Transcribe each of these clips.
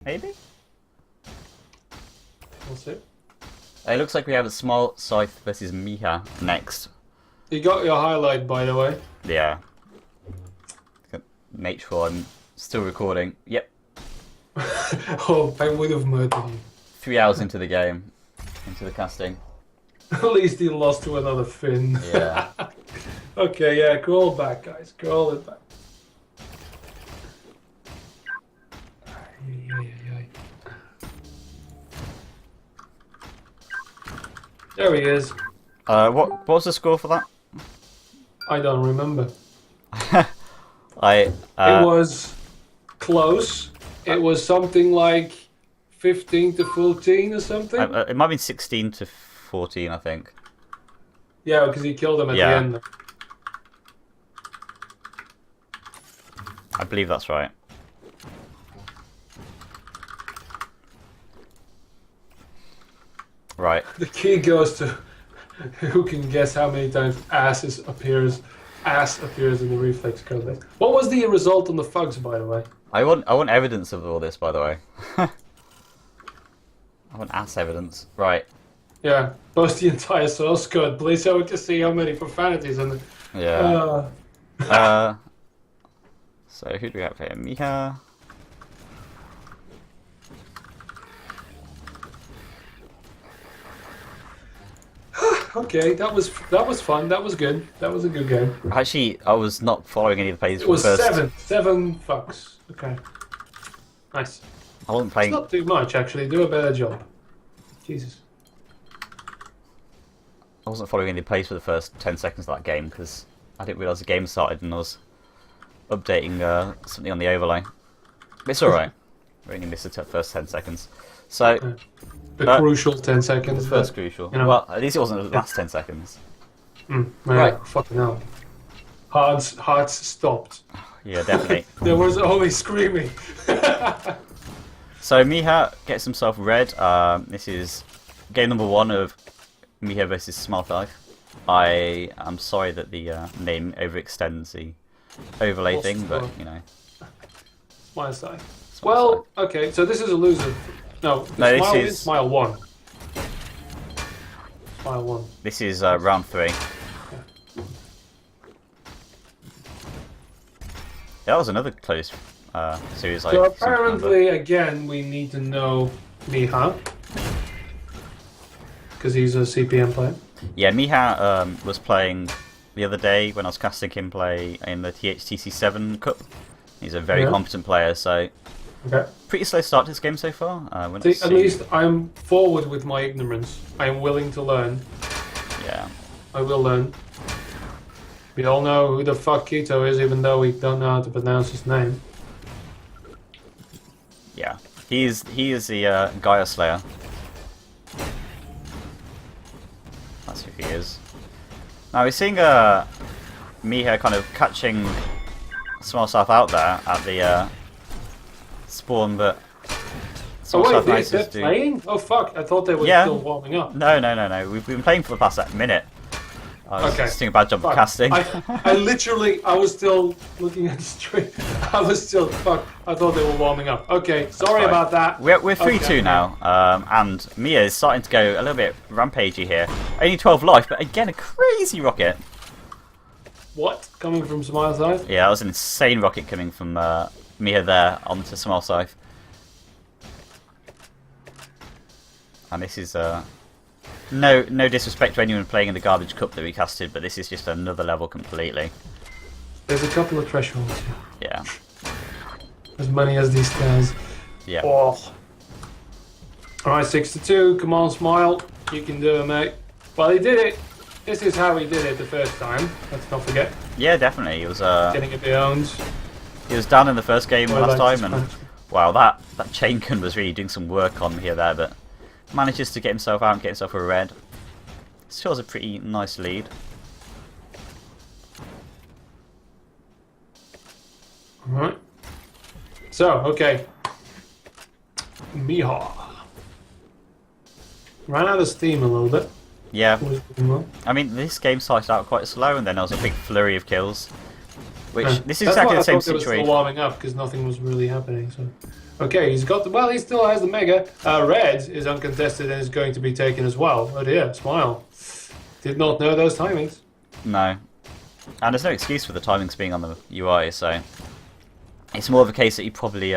Maybe? We'll see. It looks like we have a small scythe versus Miha next. You got your highlight, by the way. Yeah. Make sure I'm still recording. Yep. Oh, I would have murdered you. 3 hours into the game. Into the casting. At least he lost to another Finn. Yeah. Okay, yeah, crawl back, guys. Crawl it back. Ay, ay, ay, ay. There he is. What was the score for that? I don't remember. It It was close. It was something like 15 to 14 or something. It might have been 16 to 14, I think. Yeah, because he killed him at the Yeah. end. I believe that's right. Right. The key goes to who can guess how many times ass appears in the Reflex Cup. What was the result on the Fugs, by the way? I want evidence of all this, by the way. I want ass evidence. Right. Yeah, post the entire source code, please. I want to see how many profanities in it. Yeah. So who do we have here? Miha. Okay, that was fun. That was good. That was a good game. Actually, I was not following any of the plays It from was first. seven Fugs. Okay, nice. I wasn't It's playing. not too much, actually. Do a better job. Jesus. I wasn't following any plays for the first 10 seconds of that game because I didn't realise the game started and I was updating something on the overlay. But it's alright. We only missed the first 10 seconds. So, Okay. The crucial 10 the seconds. first crucial. you know. Well, at least it wasn't the last 10 seconds. Yeah, Right. fucking hell. Hearts stopped. Yeah, definitely. There was always screaming. So, Miha gets himself red. This is game number 1 of Miha versus Smartlife. I am sorry that the name overextends the overlay What's thing, but the- you know. Smile side. Smile Well, okay, so this is a loser. No, No, this smile is- smile 1. Smile 1. This is round 3. That was another close series. So I apparently, again, we need to know Miha. Because he's a CPM player. Yeah, Miha was playing the other day when I was casting him play in the THC 7 Cup. He's a very Yeah. competent player, so Okay. pretty slow start to this game so far. We're not See, at seeing- least I'm forward with my ignorance. I am willing to learn. Yeah. I will learn. We all know who the fuck Keto is, even though we don't know how to pronounce his name. Yeah. He is the Gaia Slayer. That's who he is. Now we're seeing Miha kind of catching Small South out there at the spawn, but Oh wait, they're manages to- playing? Oh fuck, I thought they were Yeah. still warming up. No. We've been playing for the past minute. I was Okay. just doing a bad job Fuck. of casting. I was still looking at the stream. I was still, fuck, I thought they were warming up. Okay, sorry fine. about that. We're 3-2 Okay. now, and Mia is starting to go a little bit rampagey here. Only 12 life, but again, a crazy rocket. What? Coming from Smile Side? Yeah, that was an insane rocket coming from Mia there onto Small Scythe. And this is no disrespect to anyone playing in the Garbage Cup that we casted, but this is just another level completely. There's a couple of thresholds here. Yeah, As many as these stairs. yeah. Oh. Alright, 6-2. Come on, Smile. You can do it, mate. Well, he did it. This is how he did it the first time. Let's not forget. Yeah, definitely. He was Getting it beyond. down in the first game Well, last like time, this and wow, that chain gun was really doing some work on here there, but manages to get himself out and get himself a red. Still has a pretty nice lead. Alright. So, okay. Miha. Ran out of steam a little bit. Yeah, Was doing well. I mean, this game started out quite slow, and then there was a big flurry of kills. Which, Yeah. this is That's exactly why the same I thought they were situation. still warming up because nothing was really happening. So Okay, he's got the, well, he still has the mega. Red is uncontested and is going to be taken as well. Oh dear, Smile. Did not know those timings. No. And there's no excuse for the timings being on the UI, so it's more of a case that he probably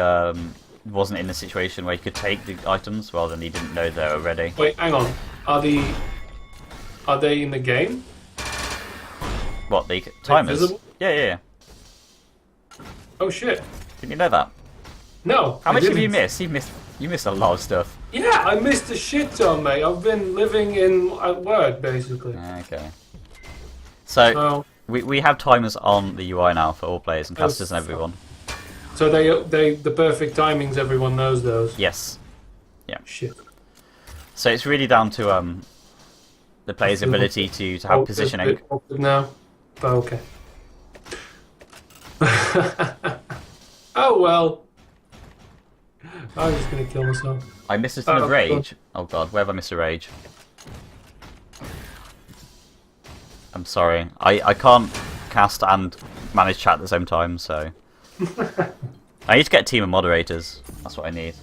wasn't in a situation where he could take the items rather than he didn't know they were ready. Wait, hang on. Are they in the game? What, the timers? Visible? Yeah. Oh shit. Didn't you know that? No. How I much have you didn't. missed? You missed a lot of stuff. Yeah, I missed a shit ton, mate. I've been living at work, basically. Okay. So we have timers on the UI now for all players and casters and everyone. So they the perfect timings. Everyone knows those. Yes. Yeah. Shit. So it's really down to the player's ability to have positioning. It's a bit awkward now. But okay. Oh well. I'm just gonna kill myself. I missed a ton of rage. Oh god, where have I missed a rage? I'm sorry. I can't cast and manage chat at the same time, so I need to get a team of moderators. That's what I need.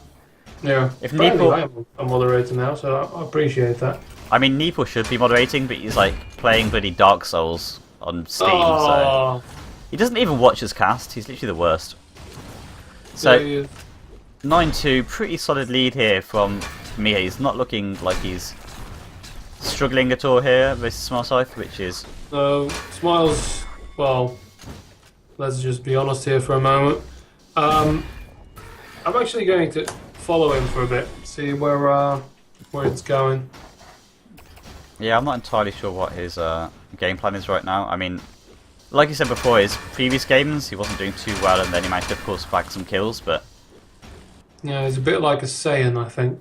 Yeah. If Apparently Neeple, I'm a moderator now, so I appreciate that. I mean, Neeple should be moderating, but he's like playing bloody Dark Souls on Steam, so he doesn't even watch his cast. He's literally the worst. So Yeah, 9-2, pretty solid lead here from Mia. He's not looking like he's struggling at all here versus Smile Scythe, which is... So, Smiles, well, let's just be honest here for a moment. I'm actually going to follow him for a bit, see where it's going. Yeah, I'm not entirely sure what his game plan is right now. I mean, like you said before, his previous games, he wasn't doing too well, and then he managed to force back some kills, but... Yeah, he's a bit like a Saiyan, I think.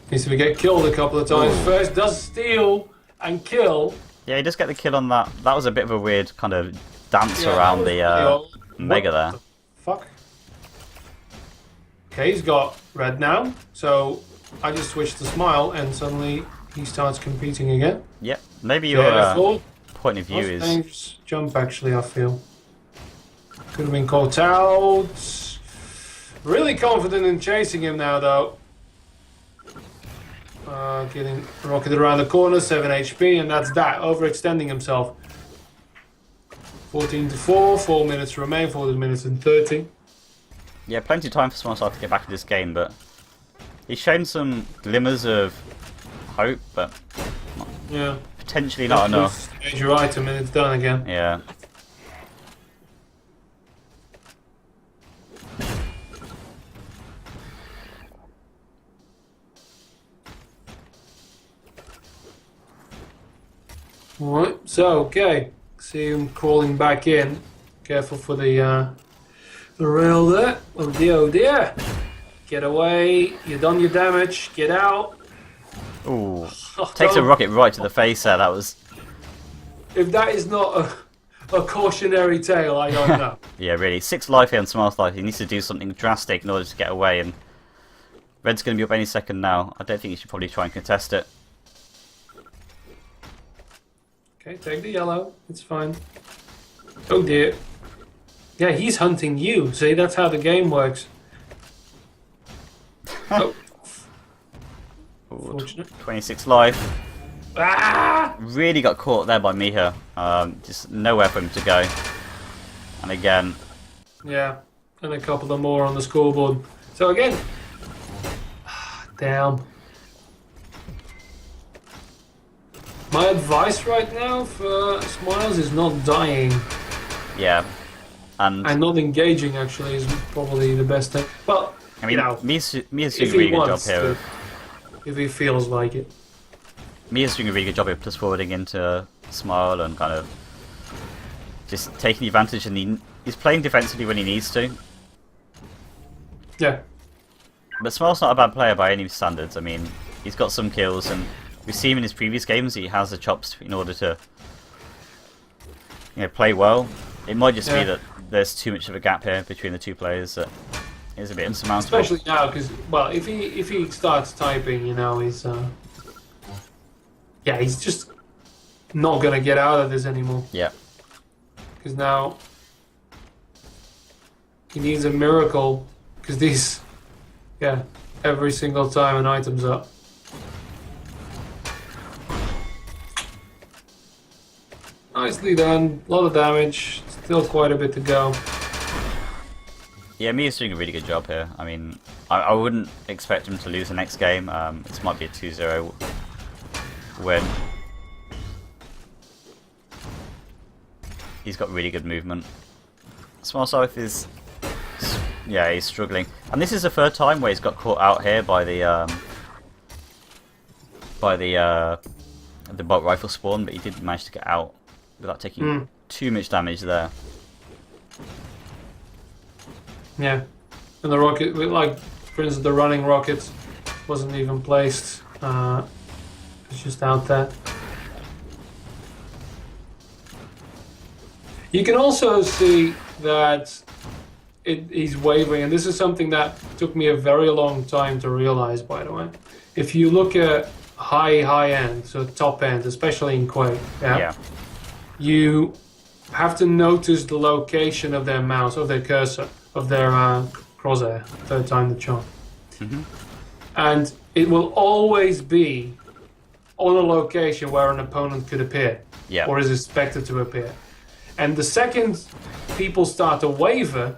Needs to get killed a couple of times first, does steal and kill. Yeah, he does get the kill on that. That was a bit of a weird kind of dance around the Mega there. The fuck? Okay, he's got red now, so I just switched to Smile and suddenly he starts competing again. Yep, maybe your point of view is... Dangerous jump, actually, I feel. Could have been caught out. Really confident in chasing him now, though. Getting rocketed around the corner, 7 HP, and that's that. Overextending himself. 14-4, 4 minutes remain, 14 minutes and 30. Yeah, plenty of time for Smile Scythe to get back in this game, but he's shown some glimmers of hope, but Yeah. potentially not enough. Major item and it's done again. Yeah. Alright, so, okay. See him crawling back in. Careful for the rail there. Oh dear, oh dear. Get away. You've done your damage. Get out. Ooh. Takes a rocket right to the face there, that was... If that is not a cautionary tale, I don't know. Yeah, really. 6 life here on Smile Scythe. He needs to do something drastic in order to get away, and Red's going to be up any second now. I don't think he should probably try and contest it. Okay, take the yellow. It's fine. Oh dear. Yeah, he's hunting you. See, that's how the game works. Oh. Ooh, Fortunate. 26 life. Ah! Really got caught there by Miha. Just nowhere for him to go. And again... Yeah, and a couple of more on the scoreboard. So again... Damn. My advice right now for Smiles is not dying. Yeah. And not engaging, actually, is probably the best thing. Well, I mean, you know, Mia's doing if a really he good job wants here. to, if he feels like it. Mia's doing a really good job of plus forwarding into Smile and kind of just taking the advantage, and he's playing defensively when he needs to. Yeah. But Smile's not a bad player by any standards. I mean, he's got some kills, and we've seen in his previous games he has the chops in order to play well. It might just be that there's too much of a gap here between the two players that is a bit insurmountable. Especially now, because, well, if he starts typing, you know, he's yeah, he's just not gonna get out of this anymore. Yeah. Because now he needs a miracle because these, yeah, every single time an item's up. Nicely done. A lot of damage. Still quite a bit to go. Yeah, Mia's doing a really good job here. I mean, I wouldn't expect him to lose the next game. This might be a 2-0 win. He's got really good movement. Small South is, yeah, he's struggling, and this is the third time where he's got caught out here by the bolt rifle spawn, but he did manage to get out without taking too much damage there. Yeah, and the rocket, like for instance, the running rocket wasn't even placed. It's just out there. You can also see that he's wavering, and this is something that took me a very long time to realize, by the way. If you look at high end, so top end, especially in Quake, you have to notice the location of their mouse, of their cursor, of their crosshair, third time the charm. And it will always be on a location where an opponent could appear, or is expected to appear. And the second people start to waver,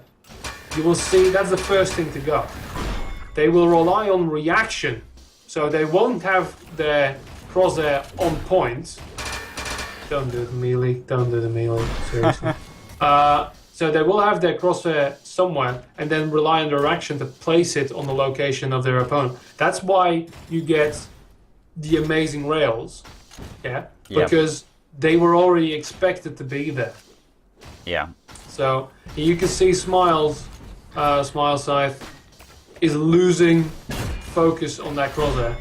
you will see that's the first thing to go. They will rely on reaction, so they won't have their crosshair on point. Don't do the melee, don't do the melee, seriously. So they will have their crosshair somewhere and then rely on their reaction to place it on the location of their opponent. That's why you get the amazing rails, because they were already expected to be there. Yeah. So you can see Smile Scythe is losing focus on that crosshair,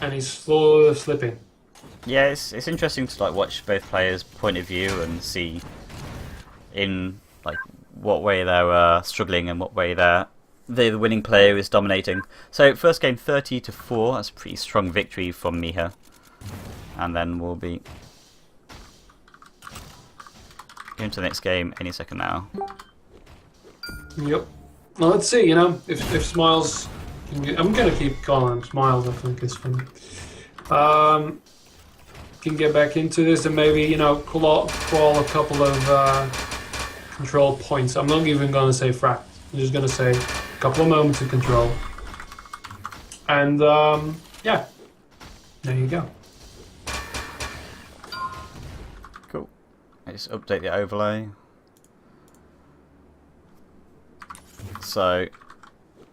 and he's slowly slipping. Yeah, it's interesting to like watch both players' point of view and see in like what way they're struggling and what way the winning player is dominating. So first game 30-4. That's a pretty strong victory from Miha, and then we'll be going to the next game any second now. Yep. Well, let's see. You know, if Smiles, I'm gonna keep calling him Smiles. I think it's funny. Can get back into this and maybe crawl a couple of control points. I'm not even gonna say fract. I'm just gonna say a couple of moments of control. And yeah, there you go. Cool. I just update the overlay. So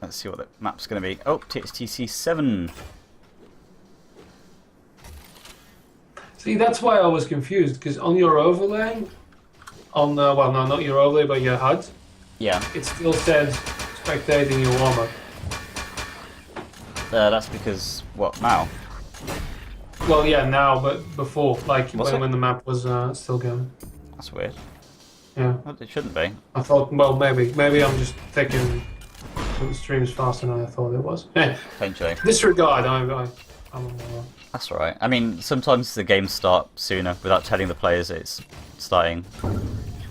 let's see what the map's going to be. Oh, THC 7. See, that's why I was confused, because on your overlay, well, no, not your overlay, but your HUD, it still says spectating your warm-up. That's because, what, now? Well, yeah, now, but before, like when the map was still going. That's weird. Yeah. Well, it shouldn't be. I thought, well, maybe I'm just taking the streams faster than I thought it was. Potentially. Disregard, I'm That's alright. I mean, sometimes the games start sooner without telling the players it's starting.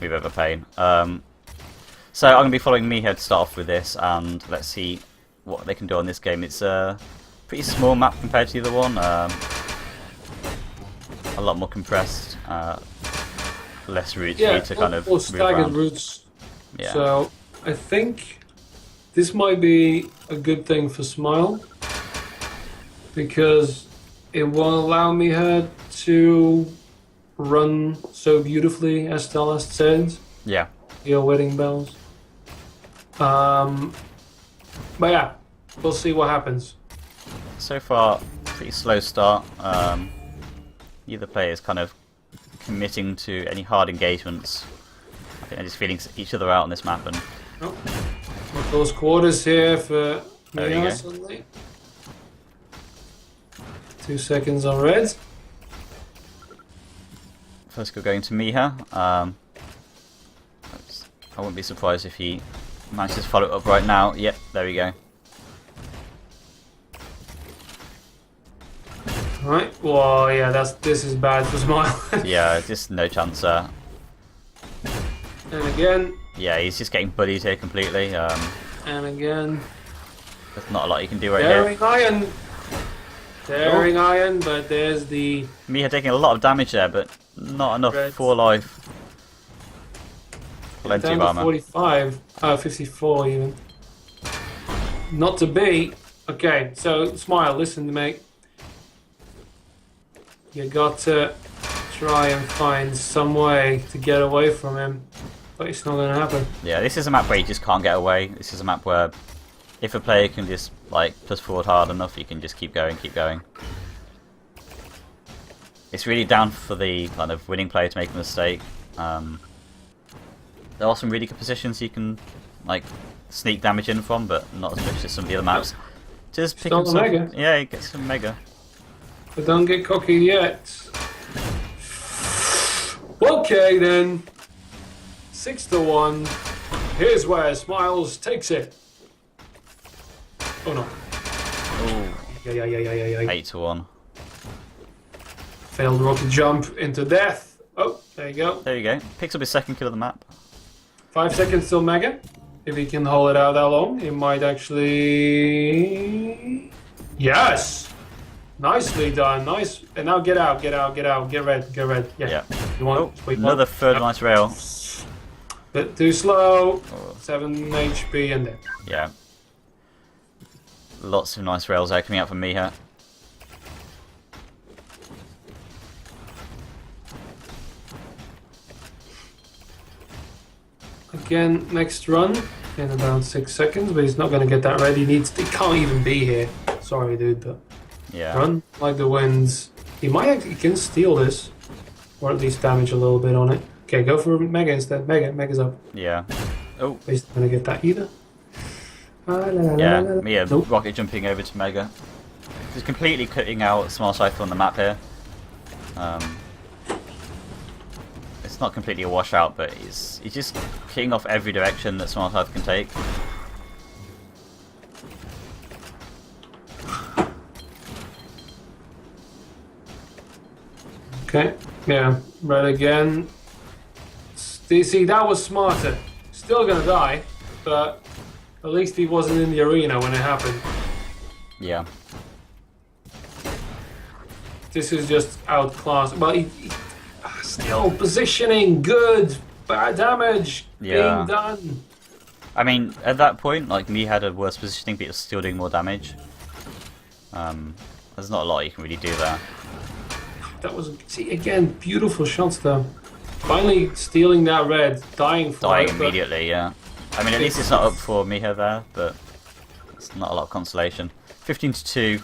We've ever pain. So I'm going to be following Miha to start off with this, and let's see what they can do on this game. It's a pretty small map compared to the other one. A lot more compressed. Less routes for you to kind of more staggered routes. Yeah. So I think this might be a good thing for Smile, because it won't allow me her to run so beautifully, as Telest said. Yeah. Your wedding bells. But yeah, we'll see what happens. So far, pretty slow start. Neither player is kind of committing to any hard engagements. I think they're just feeling each other out on this map. And with those quarters here for Mia suddenly. 2 seconds on red. First kill going to Miha. I wouldn't be surprised if he manages to follow it up right now. Yep, there we go. Right. Well, yeah, this is bad for Smile. Yeah, just no chance there. And again, Yeah, he's just getting buddied here completely. And again, There's not a lot you can do right daring here. iron. Daring iron, but there's the... Miha taking a lot of damage there, but not enough Red. for life. Plenty down of to armor. 45. 54 even. Not to beat. Okay, so Smile, listen to me. You got to try and find some way to get away from him, but it's not going to happen. Yeah, this is a map where you just can't get away. This is a map where if a player can just like push forward hard enough, you can just keep going, keep going. It's really down for the kind of winning player to make a mistake. There are some really good positions you can like sneak damage in from, but not as much as some of the other maps. Just pick Stole up the some, mega. yeah, you get some mega. But don't get cocky yet. Okay then. 6-1. Here's where Smiles takes it. Oh no. Ooh, Yeah. 8-1. Failed rocket jump into death. Oh, there you go. There you go. Picks up his second kill of the map. 5 seconds till Mega. If he can hold it out that long, he might actually... Yes! Nicely done. Nice. And now get out. Get red. Yeah. You want Oh, wait, another one. third nice rail. Bit too slow. Oh. 7 HP and then. Yeah. Lots of nice rails there coming out from Miha. Again, next run in about 6 seconds, but he's not going to get that ready. He can't even be here. Sorry, dude, but Yeah. run like the winds. He might actually can steal this, or at least damage a little bit on it. Okay, go for Mega instead. Mega's up. Yeah. Oh, But he's not going to get that either. yeah. Miha Nope. rocket jumping over to Mega. He's completely cutting out Small Cypher on the map here. It's not completely a washout, but he's just kicking off every direction that Small Cypher can take. Okay, yeah, red again. See, that was smarter. Still gonna die, but at least he wasn't in the arena when it happened. Yeah. This is just outclassed. But still positioning good, bad damage Yeah. being done. I mean, at that point, like, me had a worse positioning, but it was still doing more damage. There's not a lot you can really do there. That was, see, again, beautiful shots though. Finally stealing that red, dying for Dying it. but immediately, yeah. I mean, at least it's not up for Miha there, but it's not a lot of consolation. 15-2.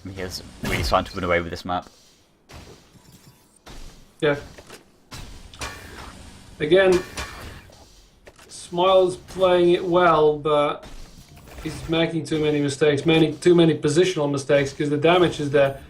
Miha's really starting to run away with this map. Yeah. Again, Smile's playing it well, but he's making too many mistakes, too many positional mistakes because the damage is there.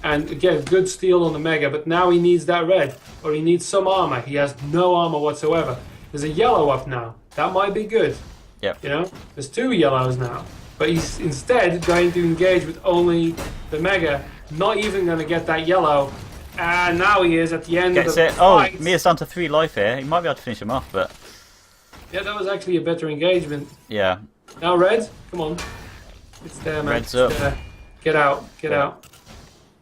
And again, good steal on the Mega, but now he needs that red, or he needs some armor. He has no armor whatsoever. There's a yellow up now. That might be good. Yep. You know, there's 2 yellows now. But he's instead going to engage with only the Mega, not even going to get that yellow. And now he is at the end Gets of the it. Oh, fight. Mia's down to 3 life here. He might be able to finish him off, but Yeah, that was actually a better engagement. yeah. Now red, come on. It's there, man. Red's It's up. there. Get out, get Yeah. out.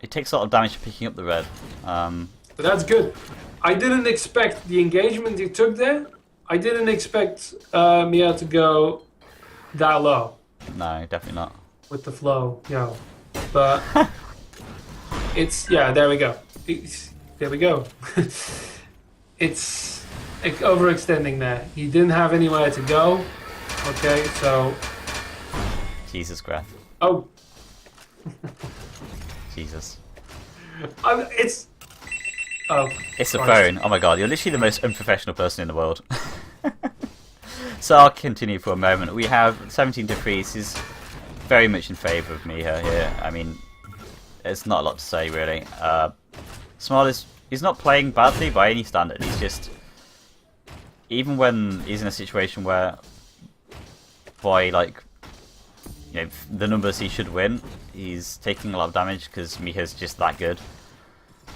It takes a lot of damage for picking up the red. But that's good. I didn't expect the engagement he took there. I didn't expect Mia to go that low No, definitely not. with the flow, yo. But it's, yeah, there we go. There we go. It's overextending there. He didn't have anywhere to go. Okay, so... Jesus, Greth. Oh, Jesus. it's... Oh. It's a Christ. phone. Oh my god, you're literally the most unprofessional person in the world. So I'll continue for a moment. We have 17-3. This is very much in favour of Miha here. I mean, there's not a lot to say really. Smile he's not playing badly by any standard. He's just, even when he's in a situation where, by like, you know, the numbers he should win, he's taking a lot of damage because Miha's just that good.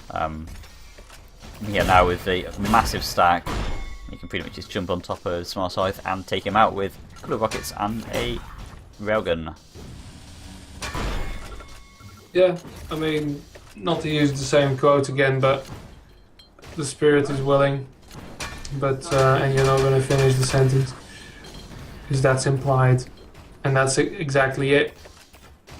Miha now with the massive stack You can pretty much just jump on top of Smart Scythe and take him out with a couple of rockets and a railgun. Yeah, I mean, not to use the same quote again, but the spirit is willing, but and you're not going to finish the sentence, because that's implied, and that's exactly it.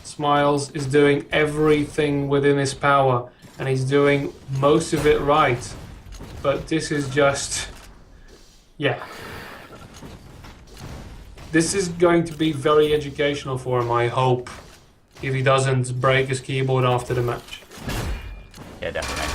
Smiles is doing everything within his power, and he's doing most of it right, but this is just, yeah. This is going to be very educational for him, I hope, if he doesn't break his keyboard after the match. Yeah, definitely.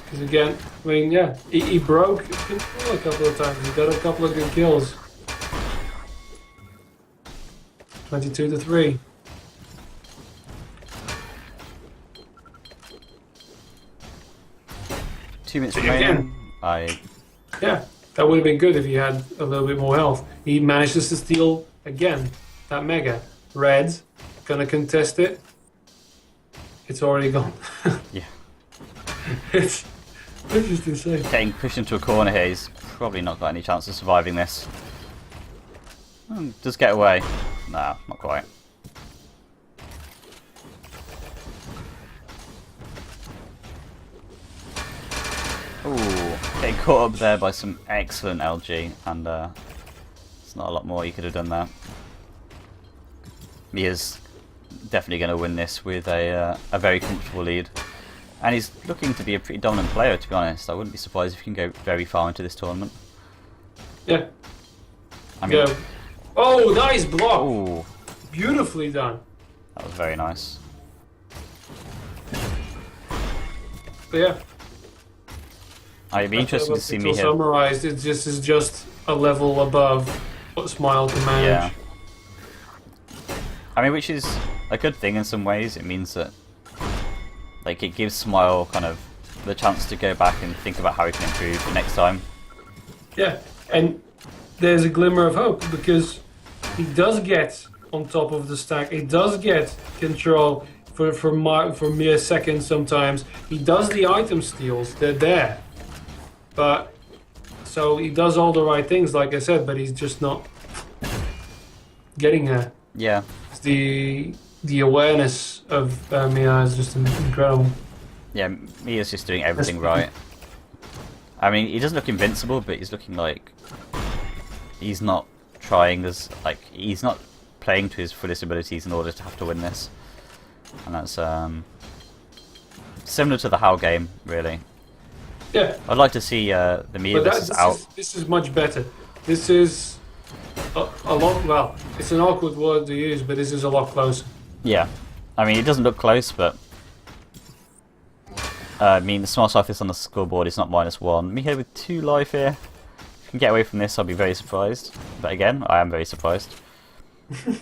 Because again, I mean, yeah, he broke control a couple of times. He got a couple of good kills. 22-3. Two minutes Again. remaining. Yeah, that would have been good if he had a little bit more health. He manages to steal again that mega. Red, gonna contest it. It's already gone. Yeah. It's just insane. Getting pushed into a corner here, he's probably not got any chance of surviving this. Just get away. Nah, not quite. Ooh, getting caught up there by some excellent LG, and there's not a lot more you could have done there. Mia's definitely going to win this with a very comfortable lead. And he's looking to be a pretty dominant player, to be honest. I wouldn't be surprised if he can go very far into this tournament. Yeah. I mean, Yeah. Oh, nice block! ooh, Beautifully done. that was very nice. But yeah. It'd be interesting to see me here. Summarized, it just is just a level above what Smile can manage. Yeah. I mean, which is a good thing in some ways. It means that, like, it gives Smile kind of the chance to go back and think about how he can improve the next time. Yeah, and there's a glimmer of hope because he does get on top of the stack. He does get control for mere seconds sometimes. He does the item steals. They're there. But, so he does all the right things, like I said, but he's just not getting there. Yeah. The awareness of Mia is just incredible. Yeah, Mia's just doing everything right. I mean, he doesn't look invincible, but he's looking like he's not trying as, like, he's not playing to his fullest abilities in order to have to win this. And that's similar to the HAL game, really. Yeah. I'd like to see the Mia versus out. This is much better. This is a lot, well, it's an awkward word to use, but this is a lot closer. Yeah. I mean, it doesn't look close, but I mean, the Smart Scythe is on the scoreboard, it's not -1. Me here with 2 life here. If I can get away from this, I'll be very surprised. But again, I am very surprised.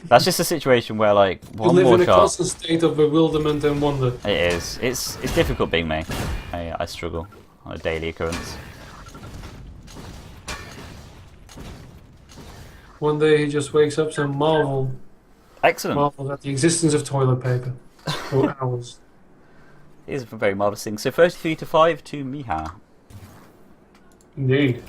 That's just a situation where, like, one you live more in a shot. constant state of bewilderment and wonder. It is. It's difficult being me. I struggle on a daily occurrence. One day he just wakes up and marvels Excellent. at the existence of toilet paper for hours. It is a very marvellous thing. So 33-5 to Miha. Indeed.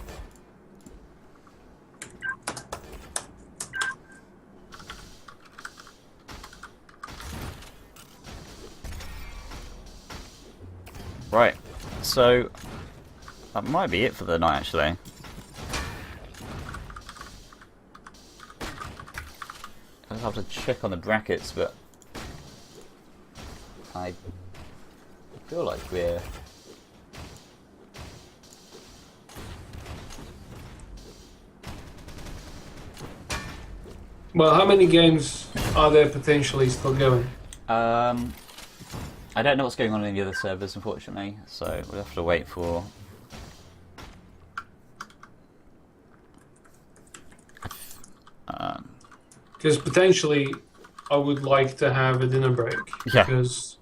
Right. So that might be it for the night, actually. I'll have to check on the brackets, but I feel like we're... Well, how many games are there potentially still going? I don't know what's going on in the other servers, unfortunately, so we'll have to wait for... Because potentially I would like to have a dinner break. Yeah. Because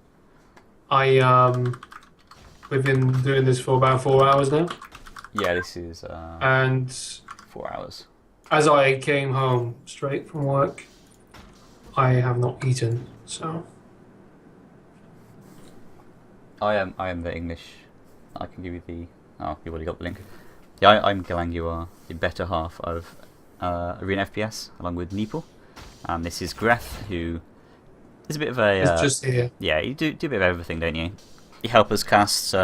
we've been doing this for about 4 hours now. Yeah, this is And 4 hours. as I came home straight from work, I have not eaten, so... I am the English. I can give you the... Oh, you've already got the link. Yeah, I'm Gilanguar, the better half of Arena FPS, along with Neeple. And this is Greth, who is a bit of a... It's just here. Yeah, you do a bit of everything, don't you? You help us cast,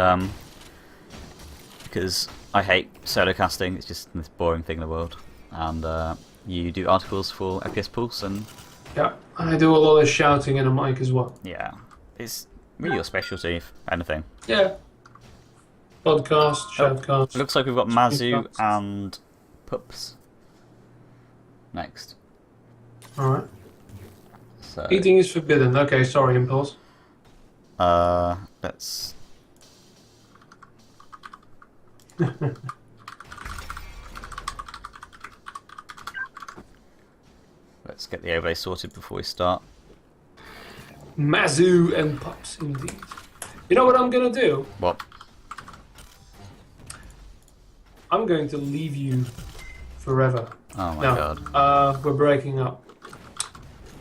because I hate solo casting, it's just the most boring thing in the world. And you do articles for FPS Pulse, and... Yeah, I do a lot of shouting in a mic as well. Yeah, it's really your specialty, if anything. Yeah. Podcast, shoutcast. It looks like we've got Mazu Podcast. and Pups next. Alright. So, Eating is forbidden. Okay, sorry, Impulse. let's... Let's get the overlay sorted before we start. Mazu and Pups, indeed. You know what I'm gonna do? What? I'm going to leave you forever. Oh my No, god. we're breaking up.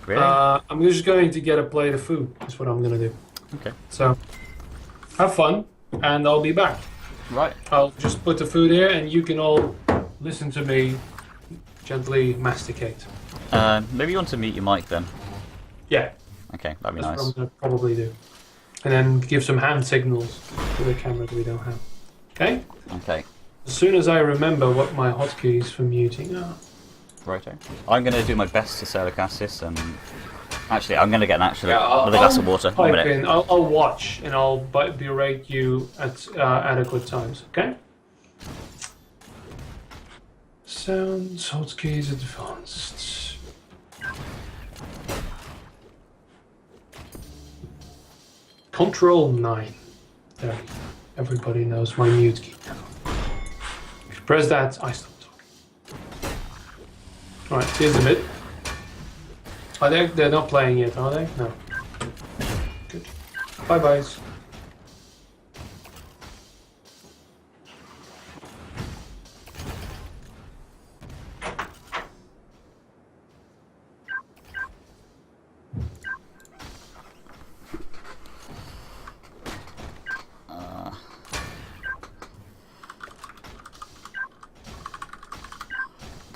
Really? I'm just going to get a plate of food. That's what I'm gonna do. Okay. So, have fun, and I'll be back. Right. I'll just put the food here, and you can all listen to me gently masticate. Maybe you want to mute your mic then. Yeah, Okay, that'd be that's nice. what I'm gonna probably do. And then give some hand signals to the camera that we don't have. Okay? Okay. As soon as I remember what my hotkeys for muting are. Righto. I'm going to do my best to solo cast this, and actually, I'm going to get I'll another glass of water. 1 pipe minute. in. I'll watch and I'll berate you at adequate times. Okay? Sounds, hotkeys, advanced. Control 9. There. Everybody knows my mute key now. If you press that, I stop talking. Alright, here's the mid. Are they? They're not playing yet, are they? No. Good. Bye byes.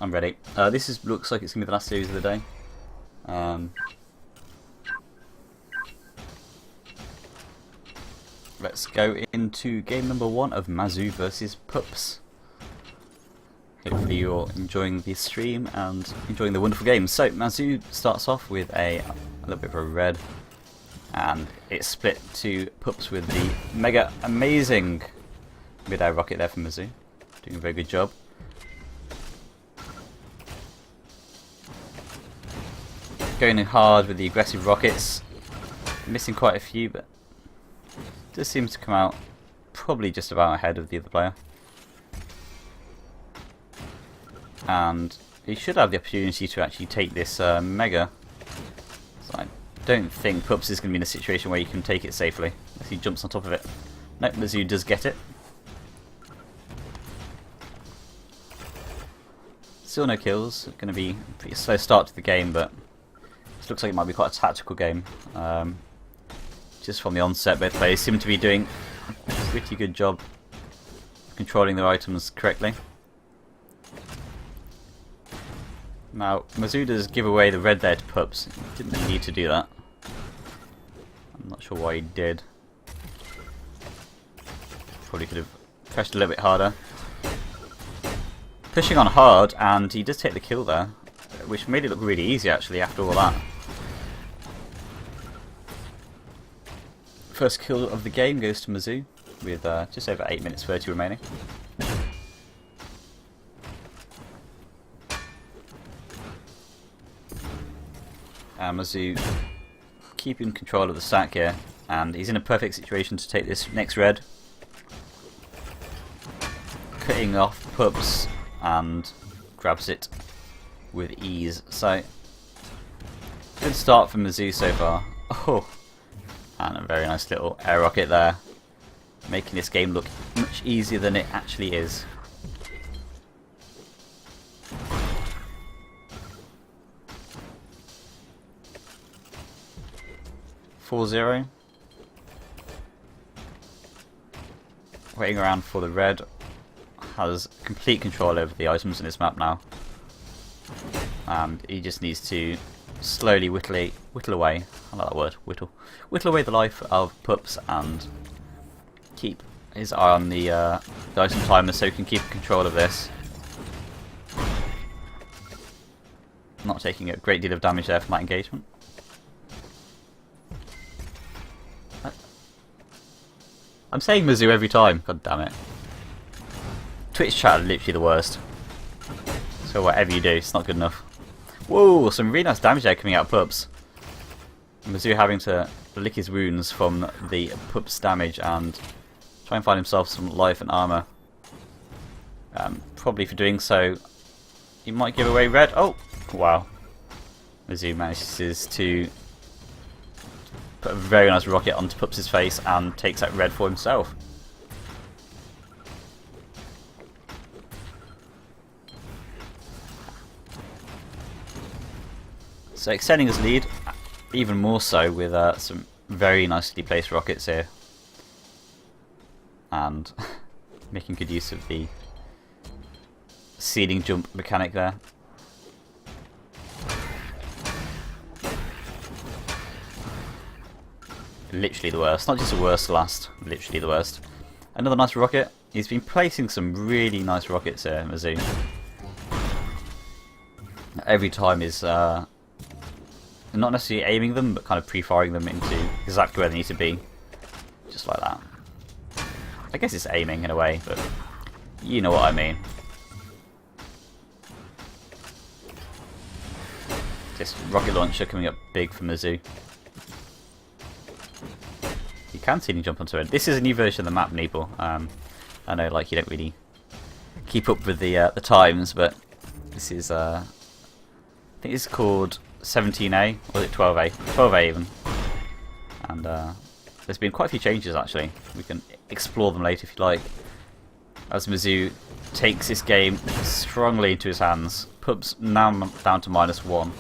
I'm ready. Looks like it's going to be the last series of the day. Let's go into game number 1 of Mazu versus Pups. Hopefully you're enjoying the stream and enjoying the wonderful game. So Mazu starts off with a little bit of a red, and it's split to Pups with the mega amazing mid-air rocket there from Mazu. Doing a very good job. Going in hard with the aggressive rockets, missing quite a few, but just seems to come out probably just about ahead of the other player. And he should have the opportunity to actually take this mega. So I don't think Pups is going to be in a situation where he can take it safely, unless he jumps on top of it. Nope, Mazu does get it. Still no kills, going to be a pretty slow start to the game, but looks like it might be quite a tactical game. Just from the onset, both players seem to be doing a pretty good job controlling their items correctly. Now, Mazu does give away the red there to Pups. He didn't need to do that. I'm not sure why he did. Probably could have pressed a little bit harder. Pushing on hard, and he does take the kill there, which made it look really easy actually after all that. First kill of the game goes to Mazu with just over 8 minutes 30 remaining. Mazu keeping control of the stack here, and he's in a perfect situation to take this next red. Cutting off Pups and grabs it with ease. So, good start from Mazu so far. Oh, and a very nice little air rocket there, making this game look much easier than it actually is. 4-0. Waiting around for the red. Has complete control over the items in this map now. And he just needs to slowly whittle away, I like that word, whittle away the life of Pups and keep his eye on the item timer so he can keep control of this. Not taking a great deal of damage there from that engagement. I'm saying Mizzou every time, god damn it. Twitch chat are literally the worst. So whatever you do, it's not good enough. Whoa, some really nice damage there coming out of Pups. Mizzou having to lick his wounds from the Pups damage and try and find himself some life and armor. Probably for doing so, he might give away red. Oh, wow. Mizzou manages to put a very nice rocket onto Pups' face and takes out red for himself. So extending his lead, even more so with some very nicely placed rockets here. And making good use of the ceiling jump mechanic there. Literally the worst, not just the worst last, literally the worst. Another nice rocket. He's been placing some really nice rockets here, Mizzou. Every time is not necessarily aiming them, but kind of pre-firing them into exactly where they need to be. Just like that. I guess it's aiming in a way, but you know what I mean. This rocket launcher coming up big for Mizzou. You can see him jump onto it. This is a new version of the map, Neeple. I know, like, you don't really keep up with the times, but this is I think it's called 17A, or is it 12A? 12A even. And there's been quite a few changes actually. We can explore them later if you like. As Mizzou takes this game strongly into his hands. Pups now down to -1.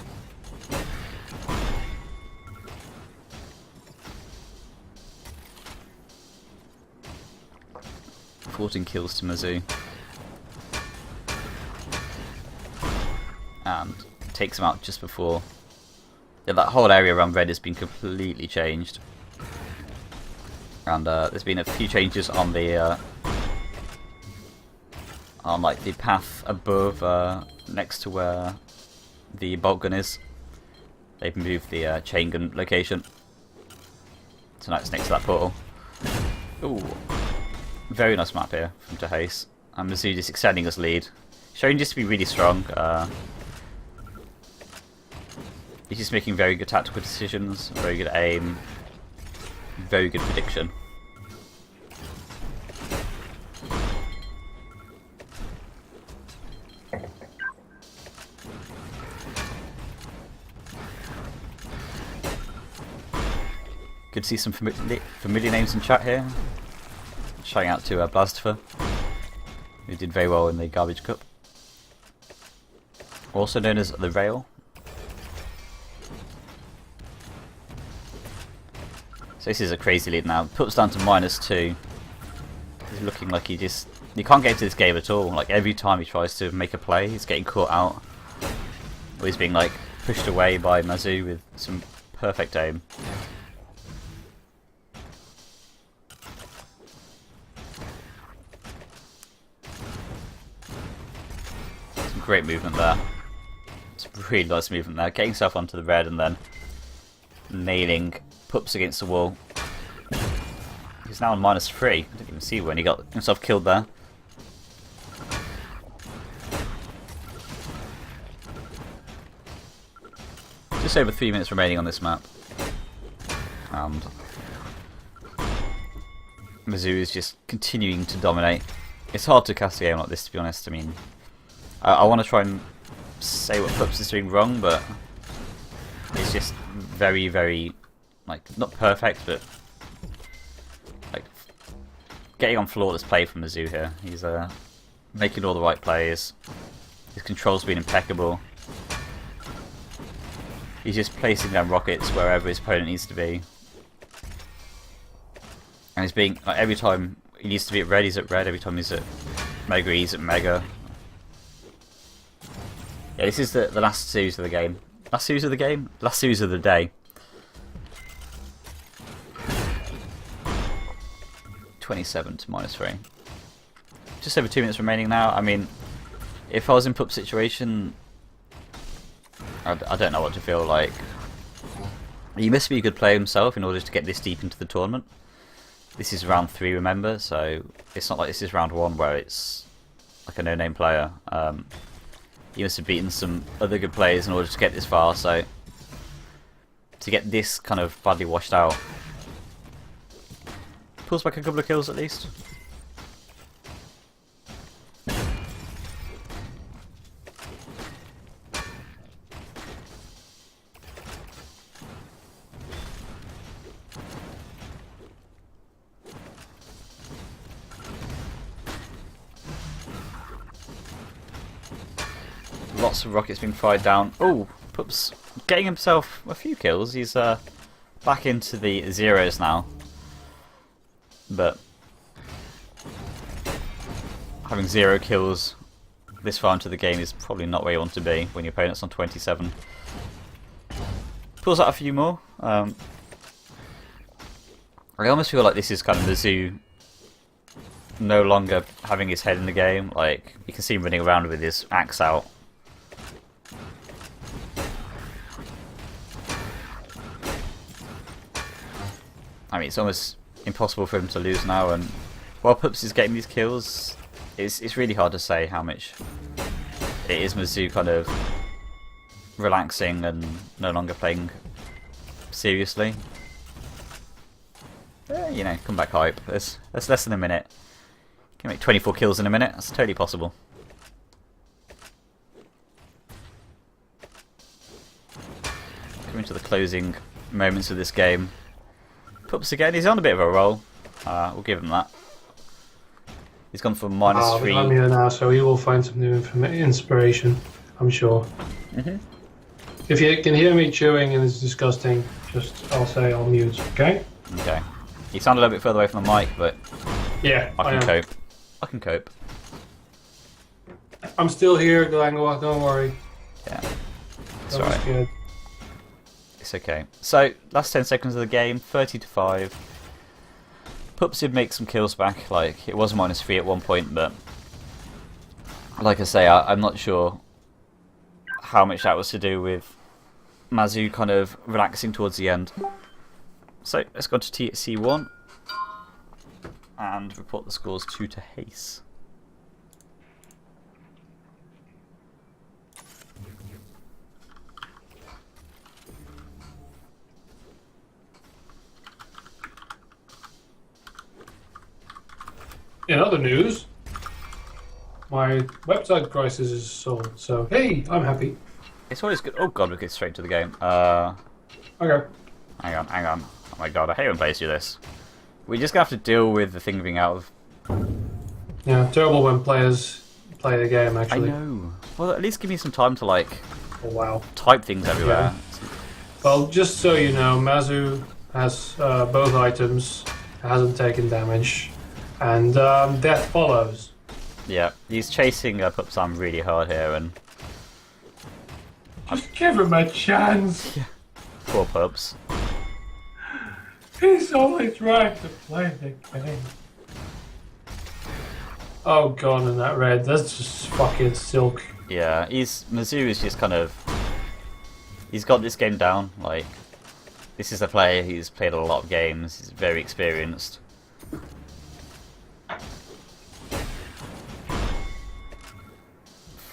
14 kills to Mizzou. And takes him out just before. Yeah, that whole area around red has been completely changed. And there's been a few changes on the like the path above, next to where the bolt gun is. They've moved the chain gun location. So now it's next to that portal. Ooh, very nice map here from Tehace. And Mizzou just extending his lead, showing just to be really strong. He's just making very good tactical decisions, very good aim, very good prediction. Good to see some familiar names in chat here. Shouting out to Blastifer, who did very well in the Garbage Cup. Also known as the Rail. So this is a crazy lead now. Puts down to -2. He's looking like he can't get into this game at all. Like every time he tries to make a play, he's getting caught out. Or he's being like pushed away by Mizzou with some perfect aim. Some great movement there. It's really nice movement there. Getting himself onto the red and then nailing Pups against the wall. He's now on -3. I didn't even see when he got himself killed there. Just over 3 minutes remaining on this map. And Mizzou is just continuing to dominate. It's hard to cast a game like this, to be honest. I mean, I want to try and say what Pups is doing wrong, but it's just very, very, like, not perfect, but like getting on flawless play from Mizzou here. He's making all the right plays. His control's been impeccable. He's just placing down rockets wherever his opponent needs to be. And he's being, like, every time he needs to be at red, he's at red. Every time he's at mega, he's at mega. Yeah, this is the last series of the game. Last series of the game? Last series of the day. 27 to -3. Just over 2 minutes remaining now. I mean, if I was in Pup's situation, I don't know what to feel like. He must be a good player himself in order to get this deep into the tournament. This is round 3, remember, so it's not like this is round 1 where it's like a no-name player. He must have beaten some other good players in order to get this far, so to get this kind of badly washed out. Pulls back a couple of kills at least. Lots of rockets being fired down. Oh, Pup's getting himself a few kills. He's back into the zeros now. But having 0 kills this far into the game is probably not where you want to be when your opponent's on 27. Pulls out a few more. I almost feel like this is kind of Mizzou no longer having his head in the game. Like, you can see him running around with his axe out. I mean, it's almost impossible for him to lose now, and while Pups is getting these kills, it's really hard to say how much it is Mizzou kind of relaxing and no longer playing seriously. You know, comeback hype. That's less than a minute. Can make 24 kills in a minute. That's totally possible. Coming to the closing moments of this game. Pups again. He's on a bit of a roll. We'll give him that. He's gone from -3. I'm here now, so he will find some new inspiration, I'm sure. If you can hear me chewing and it's disgusting, I'll say I'll mute, okay? Okay. You sound a little bit further away from the mic, but yeah, I can cope. I can cope. I'm still here, Gilanguar, don't worry. Yeah. It's That was alright. good. It's okay. So, last 10 seconds of the game, 30 to 5. Pups did make some kills back. Like, it was -3 at one point, but like I say, I'm not sure how much that was to do with Mizzou kind of relaxing towards the end. So, let's go to THC 1 and report the scores to Tehace. In other news, my website crisis is solved, so hey, I'm happy. It's always good. Oh god, we get straight to the game. Okay. Hang on. Oh my god, I hate when players do this. We're just gonna have to deal with the thing being out of... Yeah, terrible when players play the game, actually. I know. Well, at least give me some time to, like, Oh, wow. type things everywhere. Well, just so you know, Mizzou has both items, hasn't taken damage, and death follows. Yeah, he's chasing Pups Arm really hard here, and... Just give him a chance. Poor Pups. He's only trying to play the game. Oh god, and that red, that's just fucking silk. Yeah, Mizzou is just kind of... He's got this game down, like... This is a player who's played a lot of games, he's very experienced.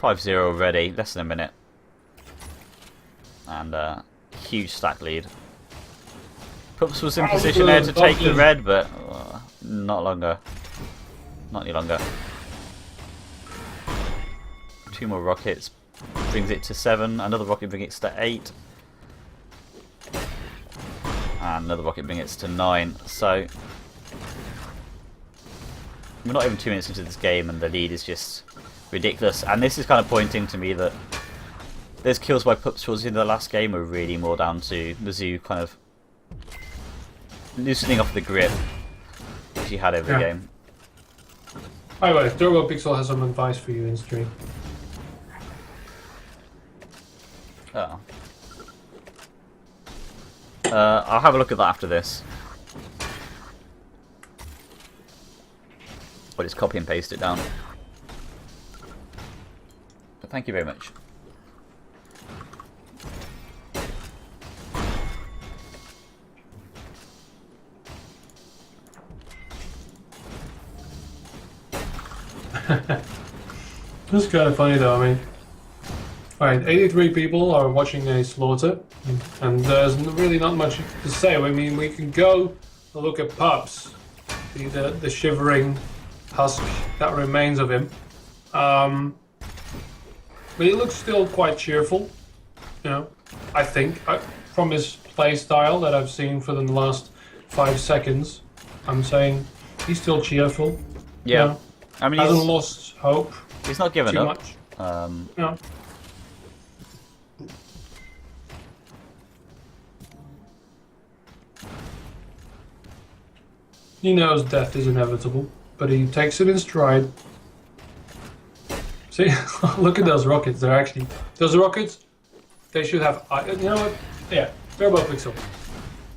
.5-0 already, less than a minute. And huge stack lead. Pups was in position there to take the red, but not longer. Not any longer. 2 more rockets brings it to 7. Another rocket brings it to 8. And another rocket brings it to 9. So we're not even 2 minutes into this game, and the lead is just ridiculous. And this is kind of pointing to me that those kills by Pups towards the end of the last game were really more down to Mizzou kind of loosening off the grip which he had over the game. By the way, Turbo Pixel has some advice for you in stream. Oh. I'll have a look at that after this. Or just copy and paste it down. But thank you very much. It's kind of funny though, I mean. Alright, 83 people are watching a slaughter, and there's really not much to say. I mean, we can go look at Pups, the shivering husk that remains of him. But he looks still quite cheerful, you know, I think. From his play style that I've seen for the last 5 seconds, I'm saying he's still cheerful. Yeah. You know, I mean, hasn't lost hope. He's not given too up. much. No. He knows death is inevitable, but he takes it in stride. See, look at those rockets. They're actually those rockets. They should have. You know what? Yeah, Turbo Pixel.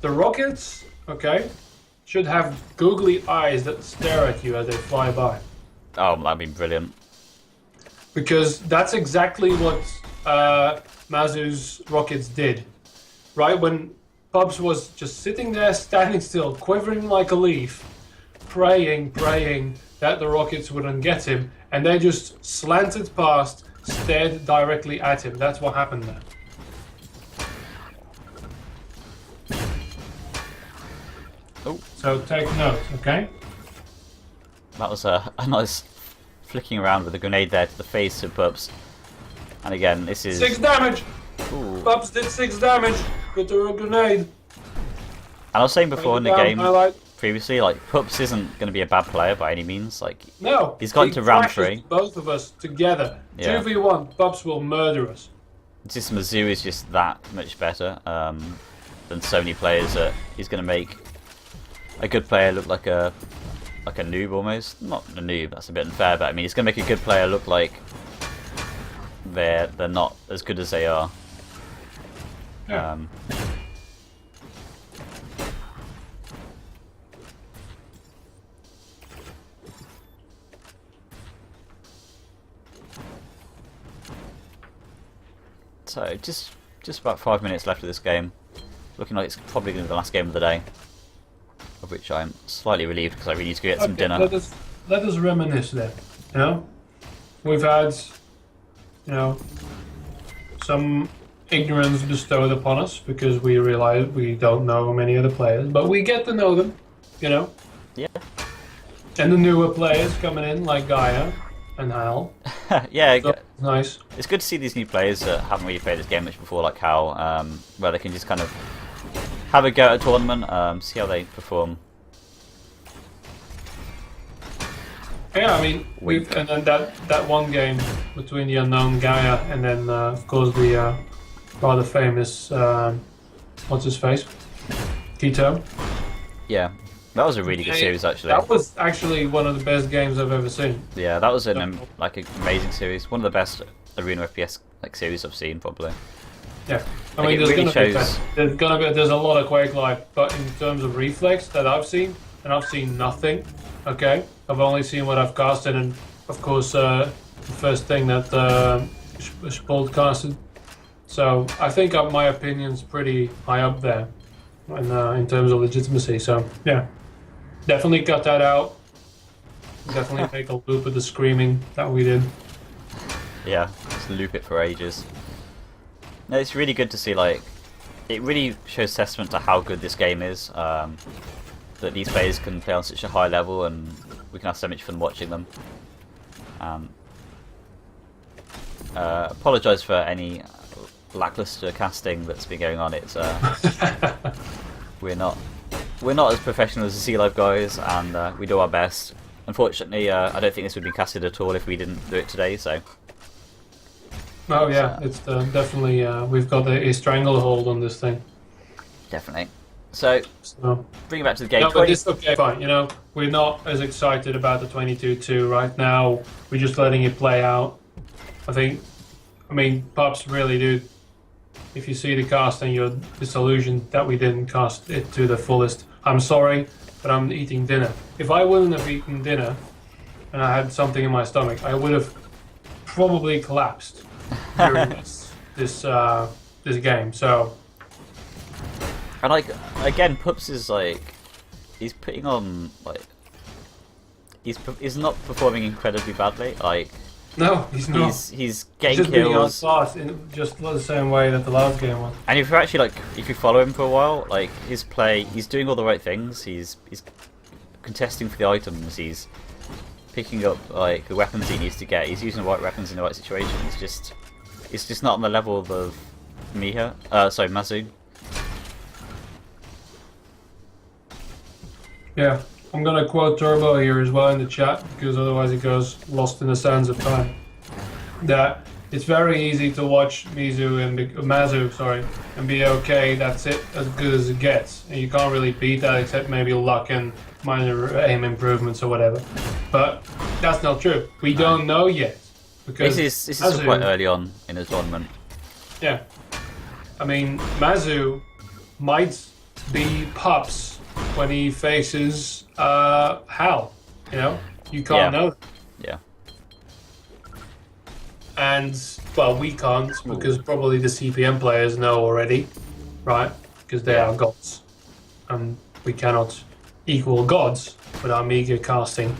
The rockets, okay, should have googly eyes that stare at you as they fly by. Oh, that'd be brilliant. Because that's exactly what Mazu's rockets did. Right when Pubs was just sitting there, standing still, quivering like a leaf, praying that the rockets wouldn't get him, and they just slanted past, stared directly at him. That's what happened there. Oh. So take note, okay? That was a nice flicking around with a grenade there to the face of Pups. And again, this is... 6 damage! Ooh. Pups did 6 damage with a grenade. And I was saying before in the game, highlight. previously, like, Pups isn't going to be a bad player by any means. Like, No, he's got into round 3. Both of us together. Yeah. 2v1, Pups will murder us. It's just Mizzou is just that much better than so many players that he's going to make a good player look like a noob almost. Not a noob, that's a bit unfair, but I mean, he's going to make a good player look like they're not as good as they are. Yeah. So just about 5 minutes left of this game. Looking like it's probably going to be the last game of the day, of which I'm slightly relieved because I really need to go get some dinner. Let us reminisce then. You know, we've had, you know, some ignorance bestowed upon us because we realize we don't know many of the players, but we get to know them. You know. Yeah. And the newer players coming in like Gaia and Hal. Yeah. So, nice. It's good to see these new players that haven't really played this game much before, like Hal, where they can just kind of have a go at a tournament, see how they perform. Yeah, I mean, and then that one game between the unknown Gaia and then, of course, the rather famous, what's his face? Keto. Yeah, that was a really good series, actually. That was actually one of the best games I've ever seen. Yeah, that was an amazing series. One of the best arena FPS series I've seen, probably. Yeah, I Like, mean, it really there's a lot of Quake Life, but in terms of Reflex that I've seen, and I've seen nothing. Okay, I've only seen what I've casted, and of course, the first thing that Spold casted. So I think my opinion's pretty high up there, in terms of legitimacy. So yeah, definitely cut that out. Definitely make a loop of the screaming that we did. Yeah, just loop it for ages. No, it's really good to see, like, it really shows testament to how good this game is, that these players can play on such a high level and we can have so much fun watching them. Apologise for any lackluster casting that's been going on. It's we're not as professional as the Sea Life guys, and we do our best. Unfortunately, I don't think this would be casted at all if we didn't do it today, so... Oh yeah, it's definitely we've got a stranglehold on this thing. Definitely. So, So. bring it back to the game. No, but it's okay, fine. You know, we're not as excited about the 22-2 right now. We're just letting it play out. I mean, pups really do. If you see the cast and you're disillusioned that we didn't cast it to the fullest, I'm sorry, but I'm eating dinner. If I wouldn't have eaten dinner and I had something in my stomach, I would have probably collapsed during this game. So. And like again, Pups is like he's putting on like he's not performing incredibly badly. Like No, he's not. He's getting just being kills. outclassed in just the same way that the last game was. And if you actually if you follow him for a while, like his play, he's doing all the right things. He's contesting for the items. He's picking up like the weapons he needs to get. He's using the right weapons in the right situation. It's just not on the level of Mazu. Yeah, I'm gonna quote Turbo here as well in the chat because otherwise it goes lost in the sands of time. That it's very easy to watch Mazu, and be okay. That's it, as good as it gets, and you can't really beat that except maybe luck and minor aim improvements or whatever. But that's not true. We don't know yet because this is still quite early on in his tournament. Yeah, I mean Mazu might be Pups when he faces Hal. You know, you can't know. Yeah. And well, we can't because probably the CPM players know already, right? Because they are gods, and we cannot equal gods with our meager casting.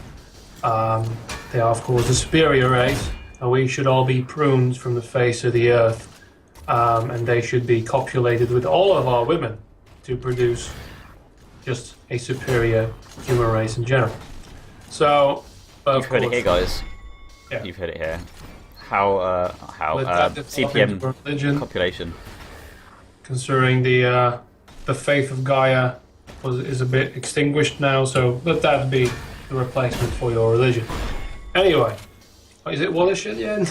They are of course the superior race, and we should all be pruned from the face of the earth, and they should be copulated with all of our women to produce just a superior human race in general. So, you've heard it here, guys. Yeah. You've heard it here. How CPM population. Considering the faith of Gaia is a bit extinguished now, so let that be the replacement for your religion. Anyway, is it Wallish at the end?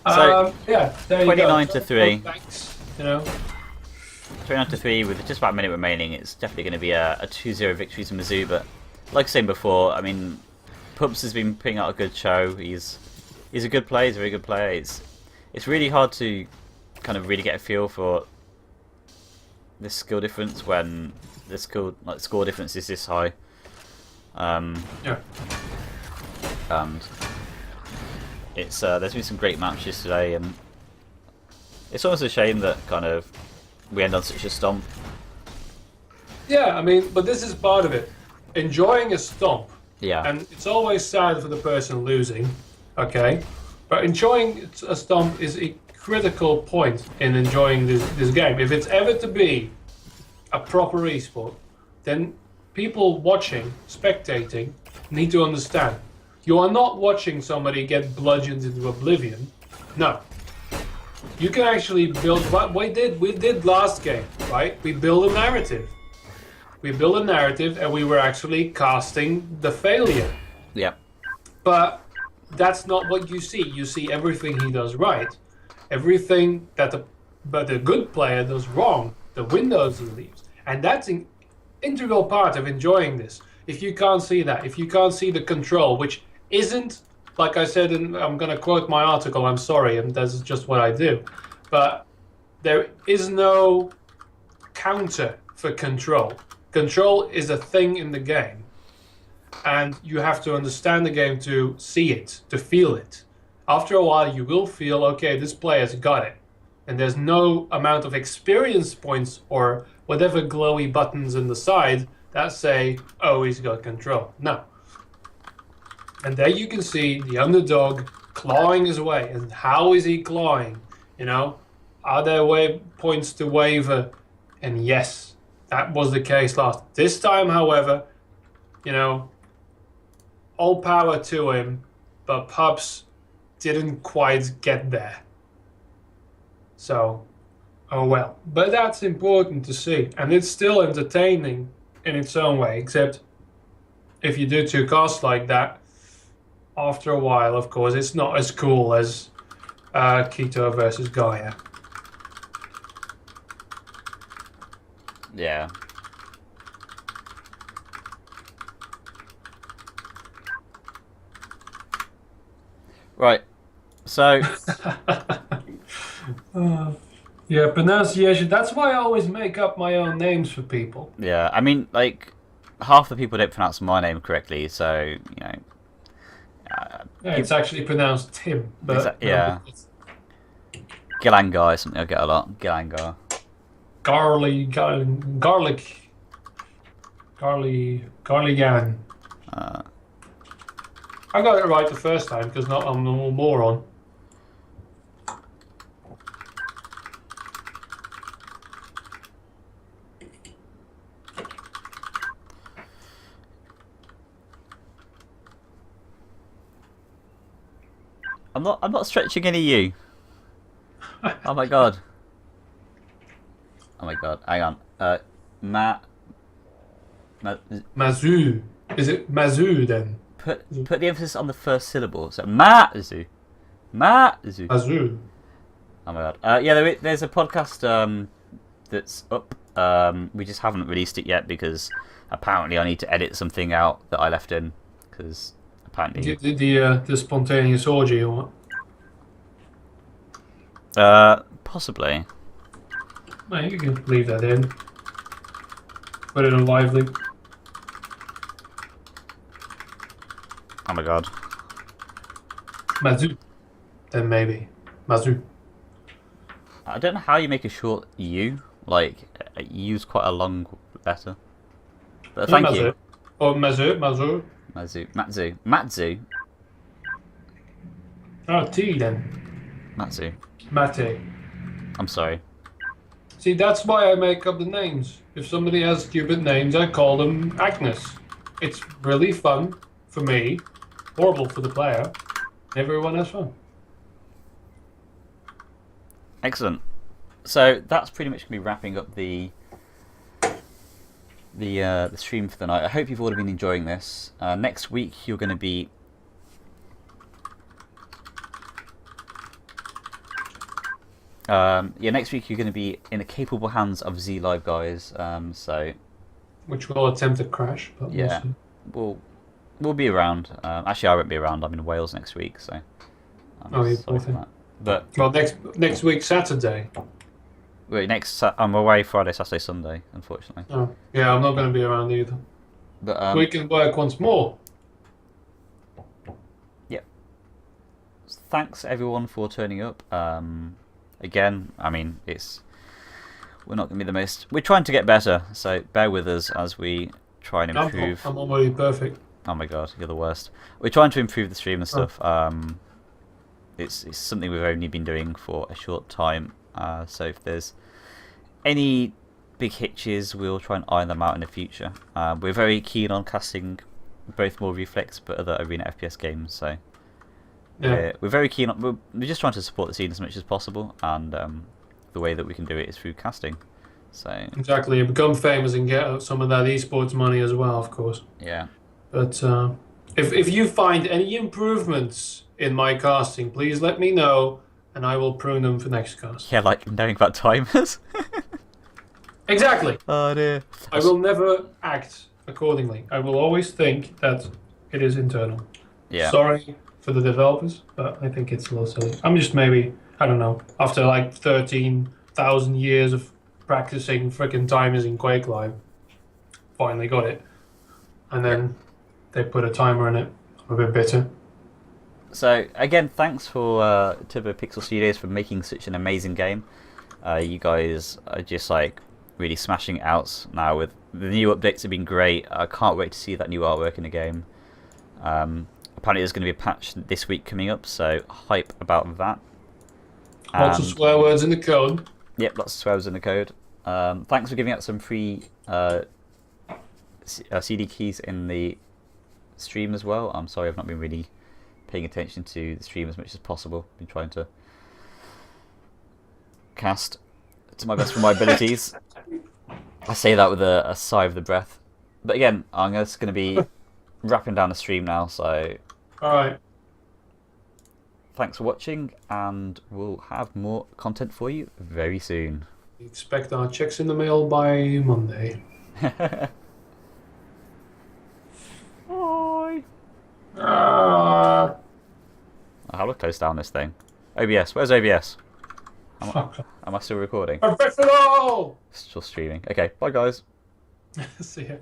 So, yeah, there you 29 go. to 3. Thanks, you know. 29 to 3 with just about a minute remaining. It's definitely going to be a 2-0 victory to Mizzou, but like I was saying before, I mean, Pups has been putting out a good show. He's a good player. He's a very good player. It's really hard to kind of really get a feel for this skill difference when the score difference is this high. Yeah. And it's there's been some great matches today, and it's almost a shame that kind of we end on such a stomp. Yeah, I mean, but this is part of it. Enjoying a stomp. Yeah. And it's always sad for the person losing, okay? But enjoying a stomp is a critical point in enjoying this game. If it's ever to be a proper esport, then people watching, spectating, need to understand. You are not watching somebody get bludgeoned into oblivion. No. You can actually build what we did last game, right? We build a narrative. We build a narrative and we were actually casting the failure. Yeah. But that's not what you see. You see everything he does right. Everything that the good player does wrong. The windows he leaves. And that's an integral part of enjoying this. If you can't see that, if you can't see the control, which isn't, like I said, and I'm going to quote my article, I'm sorry, and that's just what I do. But there is no counter for control. Control is a thing in the game. And you have to understand the game to see it, to feel it. After a while, you will feel, okay, this player's got it. And there's no amount of experience points or whatever glowy buttons in the side that say, oh, he's got control. No. And there you can see the underdog clawing his way. And how is he clawing? You know, are there points to waver? And yes, that was the case last. This time, however, you know, all power to him, but Pups didn't quite get there. So, oh well. But that's important to see. And it's still entertaining in its own way, except if you do two casts like that, after a while, of course, it's not as cool as Keto versus Gaia. Yeah. Right. So. Yeah, pronunciation. That's why I always make up my own names for people. Yeah. I mean, like, half the people don't pronounce my name correctly, so you know. Yeah, it's actually pronounced Tim, but Yeah. Gilanguar is something I get a lot. Gilanguar. Garligan. Uh, I got it right the first time because I'm no moron. I'm not stretching any you. Oh my god. Oh my god. Hang on. Mazu. Is it Mazu then? Put the emphasis on the first syllable. So Mazu. Mazu. Mazu. Oh my god. Yeah, there's a podcast that's up. We just haven't released it yet because apparently I need to edit something out that I left in because apparently The spontaneous orgy or what? Possibly. No, you can leave that in. Put it on lively. Oh my god. Mazu. Then maybe. Mazu. I don't know how you make a short U. Like, you use quite a long letter. But thank Mazu. you. Or Mazu. Matzu. Oh, T then. Matzu. Mate. I'm sorry. See, that's why I make up the names. If somebody has stupid names, I call them Agnes. It's really fun for me, horrible for the player. Everyone has fun. Excellent. So that's pretty much going to be wrapping up the stream for the night. I hope you've all been enjoying this. Next week you're going to be next week you're going to be in the capable hands of Z Live guys. So which we'll attempt to crash, but yeah, we'll be around. Actually, I won't be around. I'm in Wales next week, so you sorry for that. But well, next week Saturday. Wait, I'm away Friday, Saturday, Sunday. Unfortunately. Oh yeah, I'm not going to be around either. But we can work once more. Yep. Thanks everyone for turning up. Again, I mean, we're not going to be the most. We're trying to get better, so bear with us as we try and improve. I'm already perfect. Oh my god, you're the worst. We're trying to improve the stream and stuff. It's something we've only been doing for a short time. So if there's any big hitches, we'll try and iron them out in the future. We're very keen on casting both more Reflex but other Arena FPS games, so yeah. We're very keen on. We're just trying to support the scene as much as possible, and the way that we can do it is through casting. So exactly, you become famous and get some of that esports money as well, of course. Yeah. But if you find any improvements in my casting, please let me know, and I will prune them for next cast. Yeah, like knowing about timers. Exactly. Oh dear. I will never act accordingly. I will always think that it is internal. Yeah. Sorry for the developers, but I think it's a little silly. I'm just maybe, I don't know, after like 13,000 years of practicing freaking timers in Quake Live, finally got it. And then they put a timer in it. I'm a bit bitter. So again, thanks for Turbo Pixel Studios for making such an amazing game. You guys are just like really smashing it out now. With the new updates have been great. I can't wait to see that new artwork in the game. Apparently there's going to be a patch this week coming up, so hype about that. Lots of swear words in the code. Yep, lots of swear words in the code. Thanks for giving out some free CD keys in the stream as well. I'm sorry I've not been really paying attention to the stream as much as possible. Been trying to cast to my best of my abilities. I say that with a sigh of the breath. But again, I'm just going to be wrapping down the stream now, so alright. Thanks for watching, and we'll have more content for you very soon. Expect our checks in the mail by Monday. Bye. Ah, How do I close down this thing? OBS. Where's OBS? fuck off. Am I still recording? Professional! Still streaming. Okay, bye guys. See ya.